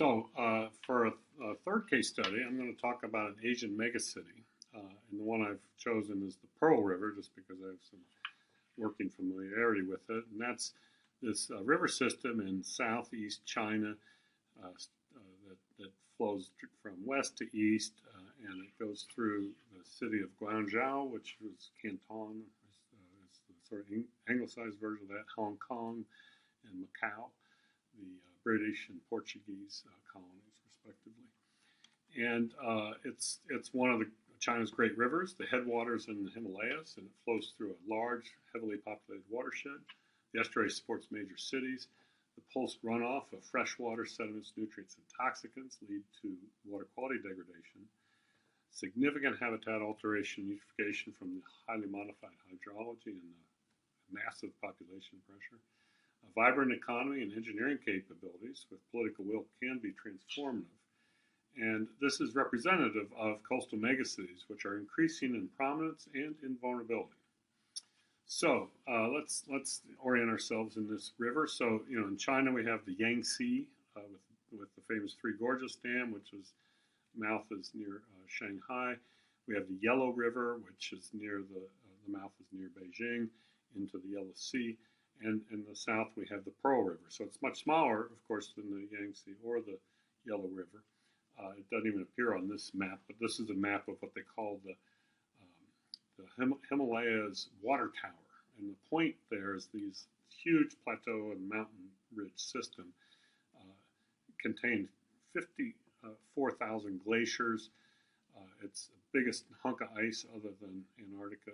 For a third case study, I'm going to talk about an Asian megacity. And the one I've chosen is the Pearl River, just because I have some working familiarity with it. And that's this river system in southeast China that flows from west to east, and it goes through the city of Guangzhou, which is Canton, is the sort of anglicized version of that, Hong Kong, and Macau, the British and Portuguese colonies, respectively. And it's one of China's great rivers. The headwaters in the Himalayas, and it flows through a large, heavily populated watershed. The estuary supports major cities. The pulsed runoff of freshwater sediments, nutrients, and toxicants lead to water quality degradation. Significant habitat alteration and eutrophication from the highly modified hydrology and the massive population pressure. A vibrant economy and engineering capabilities with political will can be transformative. And this is representative of coastal megacities, which are increasing in prominence and in vulnerability. So let's orient ourselves in this river. So in China we have the Yangtze with the famous Three Gorges Dam, which mouth is near Shanghai. We have the Yellow River, which is near the mouth is near Beijing, into the Yellow Sea. And in the south we have the Pearl River. So it's much smaller, of course, than the Yangtze or the Yellow River. It doesn't even appear on this map, but this is a map of what they call the Himalayas water tower. And the point there is these huge plateau and mountain ridge system contained 54,000 glaciers. It's the biggest hunk of ice other than Antarctica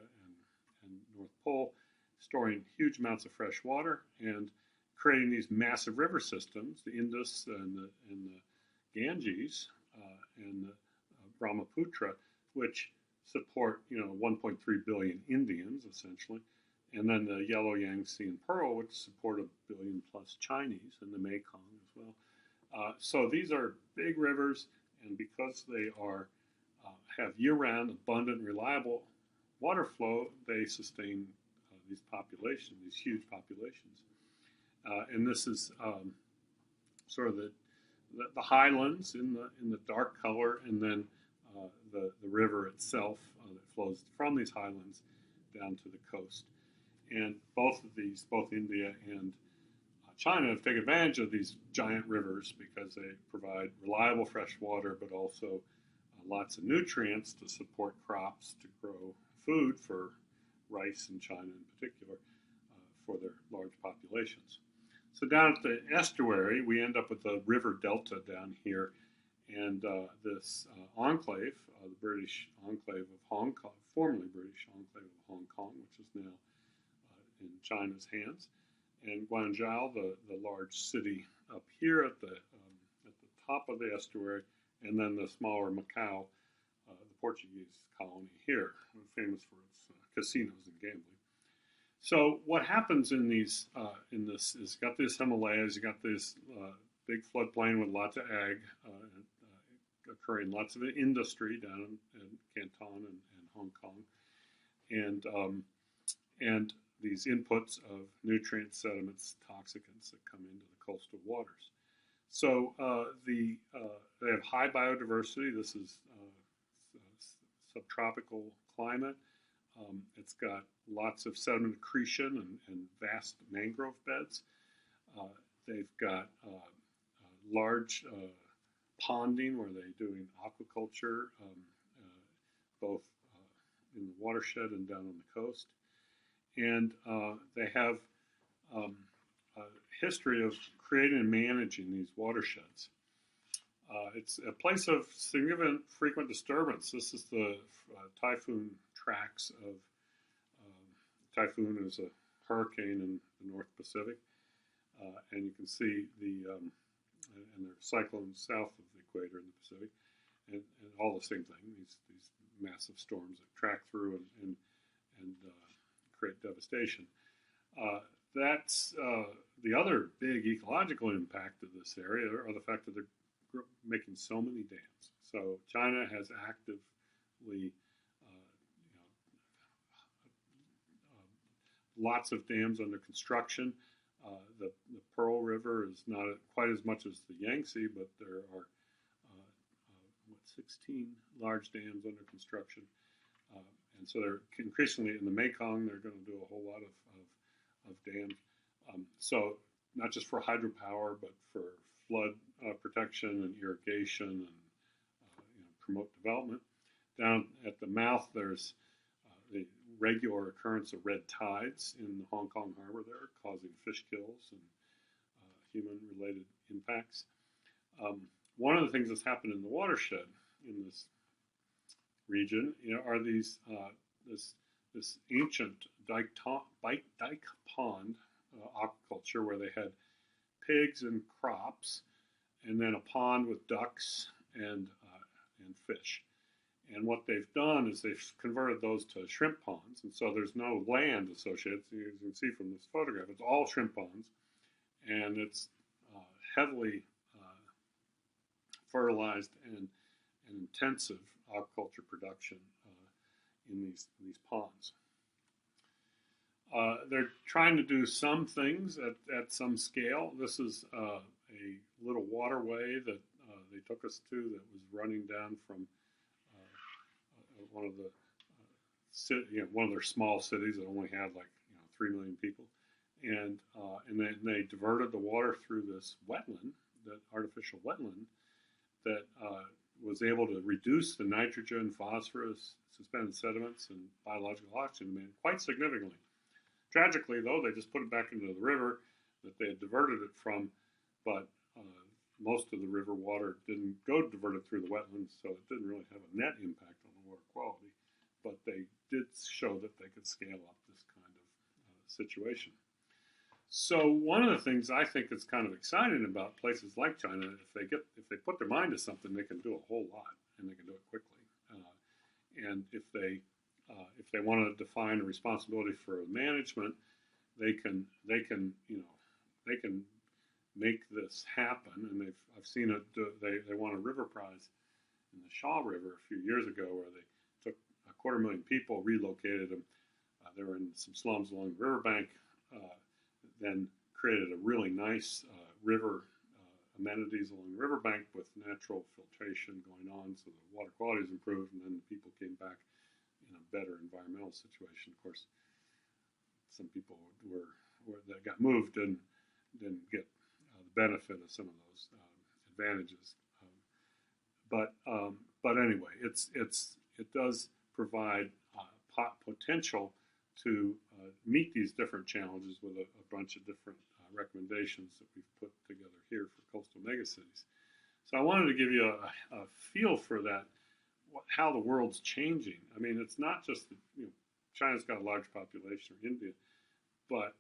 and North Pole, storing huge amounts of fresh water and creating these massive river systems, the Indus and the Ganges and the Brahmaputra, which support 1.3 billion Indians essentially, and then the Yellow, Yangtze, and Pearl, which support 1 billion plus Chinese, and the Mekong as well. So these are big rivers, and because they have year-round, abundant, reliable water flow, they sustain these populations, these huge populations. And this is sort of the highlands in the dark color, and then the river itself that flows from these highlands down to the coast. And both of these, both India and China, have taken advantage of these giant rivers because they provide reliable fresh water, but also lots of nutrients to support crops to grow food for rice in China in particular for their large populations. So down at the estuary, we end up with the river delta down here, and this enclave, the British enclave of Hong Kong, formerly British enclave of Hong Kong, which is now in China's hands, and Guangzhou, the large city up here at the top of the estuary, and then the smaller Macau, the Portuguese colony here, famous for its casinos and gambling. So what happens in this is got this Himalayas, you got this big floodplain with lots of ag occurring, lots of industry down in Canton and Hong Kong, and these inputs of nutrients, sediments, toxicants that come into the coastal waters. So they have high biodiversity. This is subtropical climate. It's got lots of sediment accretion and vast mangrove beds. They've got large ponding where they're doing aquaculture, both in the watershed and down on the coast. And they have a history of creating and managing these watersheds. It's a place of significant frequent disturbance. This is the typhoon tracks of typhoon is a hurricane in the North Pacific, and you can see and there are cyclones south of the equator in the Pacific, and all the same thing. These massive storms that track through and create devastation. That's the other big ecological impact of this area are the fact that they're making so many dams. So China has actively lots of dams under construction. The Pearl River is not quite as much as the Yangtze, but there are 16 large dams under construction. And so they're increasingly in the Mekong, they're going to do a whole lot of dams. So not just for hydropower, but for flood protection and irrigation and promote development. Down at the mouth, there's the regular occurrence of red tides in the Hong Kong harbor there, causing fish kills and human-related impacts. One of the things that's happened in the watershed in this region, are these this ancient dike pond aquaculture where they had pigs and crops, and then a pond with ducks and fish. And what they've done is they've converted those to shrimp ponds, and so there's no land associated. So you can see from this photograph, it's all shrimp ponds, and it's heavily fertilized and intensive aquaculture production in these ponds. They're trying to do some things at some scale. This is a little waterway that they took us to that was running down from one of their small cities that only had 3 million people, and then they diverted the water through this wetland, that artificial wetland, that was able to reduce the nitrogen, phosphorus, suspended sediments, and biological oxygen demand quite significantly. Tragically, though, they just put it back into the river that they had diverted it from, but most of the river water didn't go diverted through the wetlands, so it didn't really have a net impact on the water quality. But they did show that they could scale up this kind of situation. So one of the things I think that's kind of exciting about places like China, if they put their mind to something, they can do a whole lot, and they can do it quickly. And if they want to define a responsibility for management, they can make this happen. And I've seen it. They won a river prize in the Shaw River a few years ago, where they took 250,000 people, relocated them. They were in some slums along the riverbank. Then created a really nice river amenities along the riverbank with natural filtration going on, so the water quality is improved, and then the people came back in a better environmental situation. Of course, some people that got moved didn't get the benefit of some of those advantages. But anyway, it does provide potential to meet these different challenges with a bunch of different recommendations that we've put together here for coastal megacities. So I wanted to give you a feel for that, how the world's changing. I mean, it's not just that China's got a large population, or India, but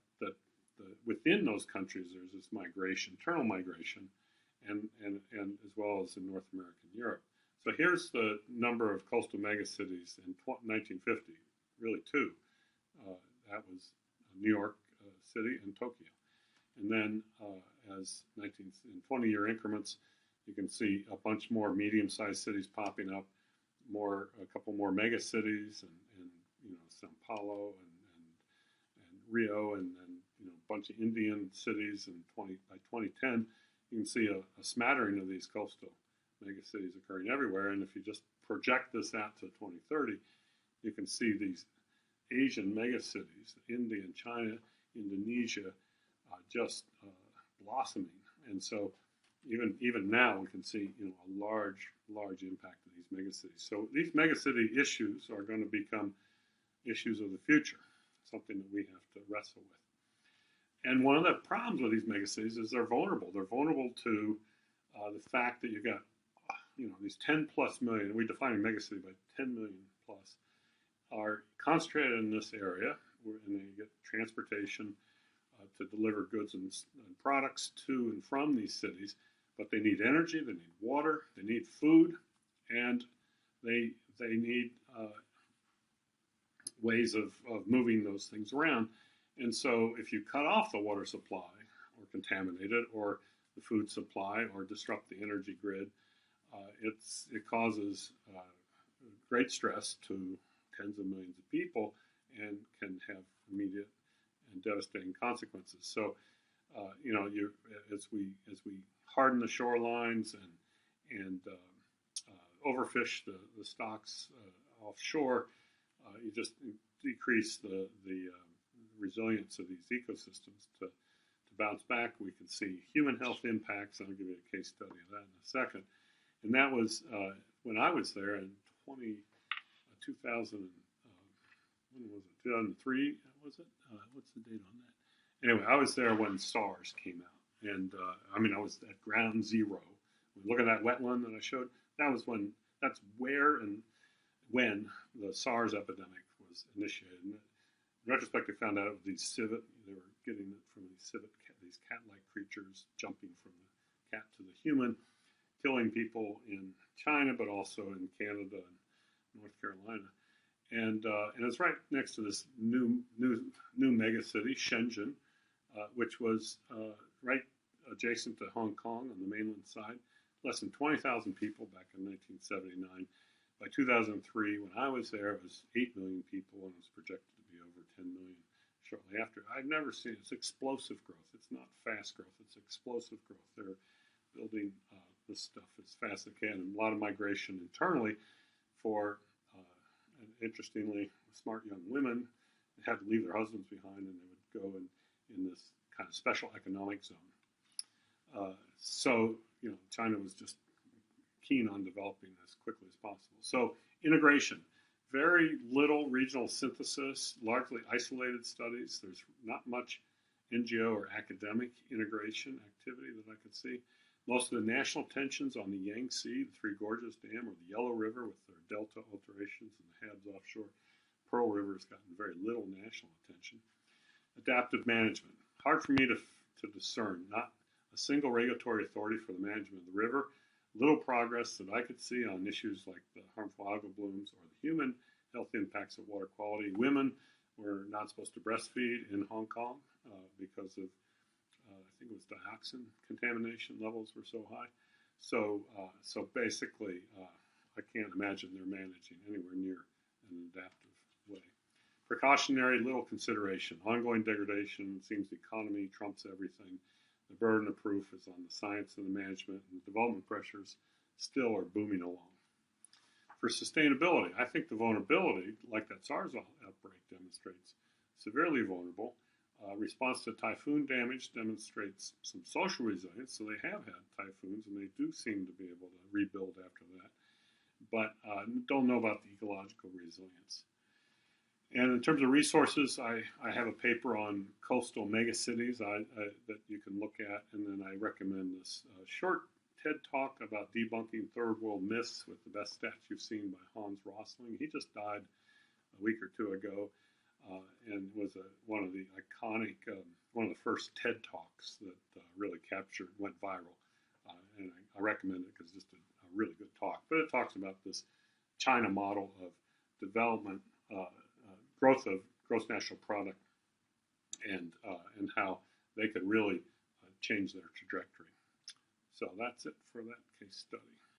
within those countries there's this migration, internal migration, and as well as in North America and Europe. So here's the number of coastal megacities in 1950, really two. That was New York City and Tokyo. And then as in 20-year increments, you can see a bunch more medium-sized cities popping up, a couple more mega cities, and Sao Paulo and Rio, and a bunch of Indian cities. And by 2010, you can see a smattering of these coastal mega cities occurring everywhere. And if you just project this out to 2030, you can see these Asian megacities, India and China, Indonesia, just blossoming. And so even now we can see a large impact of these megacities. So these megacity issues are going to become issues of the future, something that we have to wrestle with. And one of the problems with these megacities is they're vulnerable. They're vulnerable to the fact that you've got these 10 plus million. We define a megacity by 10 million plus are concentrated in this area, and they get transportation to deliver goods and products to and from these cities. But they need energy, they need water, they need food, and they need ways of moving those things around. And so if you cut off the water supply or contaminate it, or the food supply, or disrupt the energy grid, it causes great stress to tens of millions of people and can have immediate and devastating consequences. So as we harden the shorelines and overfish the stocks offshore, you just decrease the resilience of these ecosystems to bounce back. We can see human health impacts. I'll give you a case study of that in a second. And that was when I was there in 2000. When was it? 2003. Was it? What's the date on that? Anyway, I was there when SARS came out, and I was at ground zero. Look at that wetland that I showed. That's where and when the SARS epidemic was initiated. And in retrospect, I found out they were getting it from these cat-like creatures jumping from the cat to the human, killing people in China, but also in Canada and North Carolina. And it's right next to this new megacity, Shenzhen, which was right adjacent to Hong Kong on the mainland side. Less than 20,000 people back in 1979. By 2003, when I was there, it was 8 million people, and it was projected to be over 10 million shortly after. I've never seen it's explosive growth. It's not fast growth. It's explosive growth. They're building this stuff as fast as they can, and a lot of migration internally for, and interestingly, smart young women had to leave their husbands behind, and they would go in this kind of special economic zone. So China was just keen on developing as quickly as possible. So integration, very little regional synthesis, largely isolated studies. There's not much NGO or academic integration activity that I could see. Most of the national tensions on the Yangtze, the Three Gorges Dam, or the Yellow River with their delta alterations and the Habs offshore. Pearl River has gotten very little national attention. Adaptive management, hard for me to discern. Not a single regulatory authority for the management of the river. Little progress that I could see on issues like the harmful algal blooms or the human health impacts of water quality. Women were not supposed to breastfeed in Hong Kong because of, I think it was dioxin contamination levels were so high. So basically, I can't imagine they're managing anywhere near an adaptive way. Precautionary, little consideration. Ongoing degradation, it seems the economy trumps everything. The burden of proof is on the science and the management, and the development pressures still are booming along. For sustainability, I think the vulnerability, like that SARS outbreak demonstrates, severely vulnerable. Response to typhoon damage demonstrates some social resilience, so they have had typhoons, and they do seem to be able to rebuild after that. But don't know about the ecological resilience. And in terms of resources, I have a paper on coastal megacities that you can look at, and then I recommend this short TED Talk about debunking third world myths with the best stats you've seen by Hans Rosling. He just died a week or two ago, and was one of the iconic, one of the first TED Talks that really went viral. And I recommend it because it's just a really good talk. But it talks about this China model of development, growth of gross national product, and how they could really change their trajectory. So that's it for that case study.